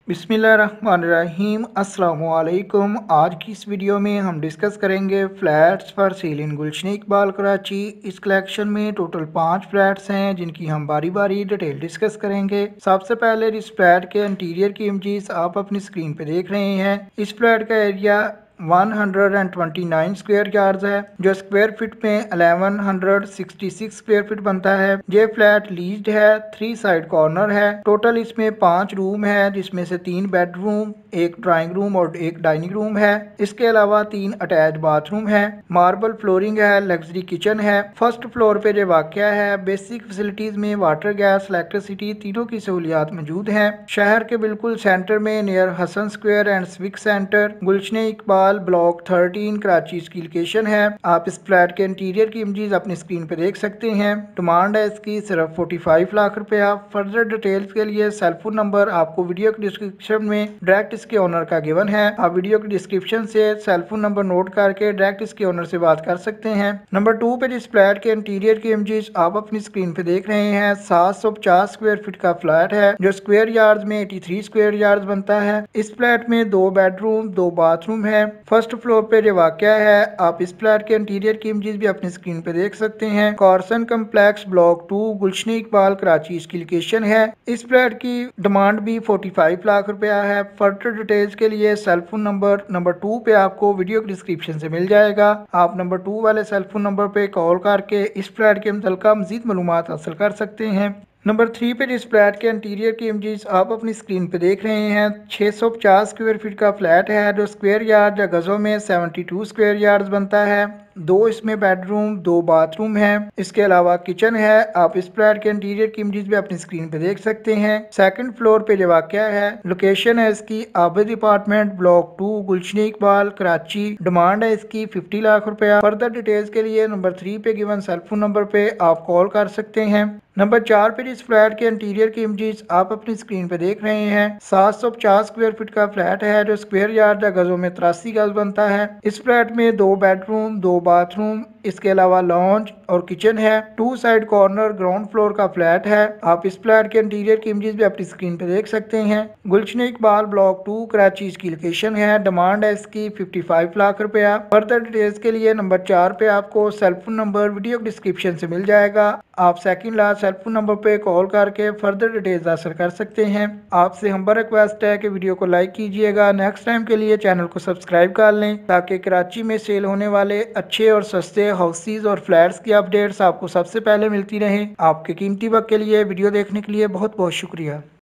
बिस्मिल्लाहिर्रहमानिर्रहीम अस्सलामुअलैकुम। आज की इस वीडियो में हम डिस्कस करेंगे फ्लैट्स फॉर सेल इन गुलशन इकबाल कराची। इस कलेक्शन में टोटल 5 फ्लैट्स हैं जिनकी हम बारी बारी डिटेल डिस्कस करेंगे। सबसे पहले इस फ्लैट के इंटीरियर की इमेजेस आप अपनी स्क्रीन पे देख रहे हैं। इस फ्लैट का एरिया 129 स्क्वायर यार्ड्स है, जो स्क्वायर फीट में 1166 स्क्वायर फीट बनता है। ये फ्लैट लीज्ड है, 3 साइड कॉर्नर है। टोटल इसमें 5 रूम है, जिसमें से 3 बेडरूम, एक ड्राइंग रूम और एक डाइनिंग रूम है। इसके अलावा 3 अटैच बाथरूम है, मार्बल फ्लोरिंग है, लग्जरी किचन है। फर्स्ट फ्लोर पे जो वाक़या है, बेसिक फैसिलिटीज में वाटर, गैस, इलेक्ट्रिसिटी तीनों की सहूलियात मौजूद हैं। शहर के बिल्कुल सेंटर में near Hasan square and civic centre Gulshan Iqbal block 13 Karachi इसकी लोकेशन है। आप इस फ्लैट के इंटीरियर की इमेजेस अपनी स्क्रीन पे देख सकते हैं। डिमांड है इसकी सिर्फ 45 लाख रुपया। फर्दर डिटेल्स के लिए सेल फोन नंबर आपको वीडियो के डिस्क्रिप्शन में डायरेक्ट इसके ओनर का गिवन है। आप वीडियो के डिस्क्रिप्शन से सेल फोन नंबर नोट करके डायरेक्ट इसके ओनर से बात कर सकते हैं। नंबर 2 पे जिस फ्लैट के इंटीरियर की इमेजेस आप अपनी स्क्रीन पे देख रहे हैं, 750 स्क्वायर फीट का फ्लैट है, जो स्क्वायर यार्ड में 83 स्क्वायर यार्ड बनता है। इस फ्लैट में 2 बेडरूम, 2 बाथरूम है। फर्स्ट फ्लोर पे जो वाक़या है, आप इस फ्लैट के इंटीरियर की इमेजेस भी अपनी स्क्रीन पे देख सकते हैं। कॉर्सन कम्प्लेक्स ब्लॉक 2 गुलशन इकबाल कराची इसकी लोकेशन है। इस फ्लैट की डिमांड भी 45 लाख रुपया है। फर्दर डिटेल्स के लिए सेल फोन नंबर 2 पे आपको वीडियो के डिस्क्रिप्शन से मिल जाएगा। आप नंबर 2 वाले सेल फोन नंबर पे कॉल करके इस फ्लैट के मुतल्लिका मज़ीद मालूमात हासिल कर सकते हैं। नंबर 3 पे जिस फ्लैट के इंटीरियर की इमेजेस आप अपनी स्क्रीन पे देख रहे हैं, 650 स्क्वायर फीट का फ्लैट है, जो स्क्वायर यार्ड या गजों में 72 स्क्वायर यार्ड्स बनता है। 2 इसमें बेडरूम, 2 बाथरूम है। इसके अलावा किचन है। आप इस फ्लैट के इंटीरियर की इमेजेस भी अपनी स्क्रीन पे देख सकते हैं। सेकंड फ्लोर पे जो वाक़या है, लोकेशन है इसकी आबिद अपार्टमेंट ब्लॉक 2 गुलशन इकबाल कराची। डिमांड है इसकी 50 लाख रुपया। फर्दर डिटेल्स के लिए नंबर 3 पे गिवन सेल फोन नंबर पे आप कॉल कर सकते हैं। नंबर 4 पे इस फ्लैट के इंटीरियर की इमेजेस आप अपनी स्क्रीन पे देख रहे हैं। 750 स्क्वायर फीट का फ्लैट है, जो स्क्वायर यार्ड या गजों में 83 गज बनता है। इस फ्लैट में 2 बेडरूम, 2 बाथरूम, इसके अलावा लॉन्ज और किचन है। 2 साइड कॉर्नर ग्राउंड फ्लोर का फ्लैट है। आप इस फ्लैट के इंटीरियर की इमेजेस भी अपनी स्क्रीन पे देख सकते हैं। गुलशन इकबाल ब्लॉक 2 कराची इसकी लोकेशन है। डिमांड है इसकी 55 लाख रुपया। फर्दर डिटेल्स के लिए नंबर 4 पे आपको cell phone number video description से मिल जाएगा। आप second last cell phone number पे कॉल करके फर्दर डिटेल्स हासिल कर सकते हैं। आपसे हम्बर रिक्वेस्ट है कि वीडियो को लाइक कीजिएगा। नेक्स्ट टाइम के लिए चैनल को सब्सक्राइब कर लें, ताकि कराची में सेल होने वाले अच्छे और सस्ते हाउसेज और फ्लैट्स की अपडेट्स आपको सबसे पहले मिलती रहें। आपके कीमती वक्त के लिए वीडियो देखने के लिए बहुत बहुत शुक्रिया।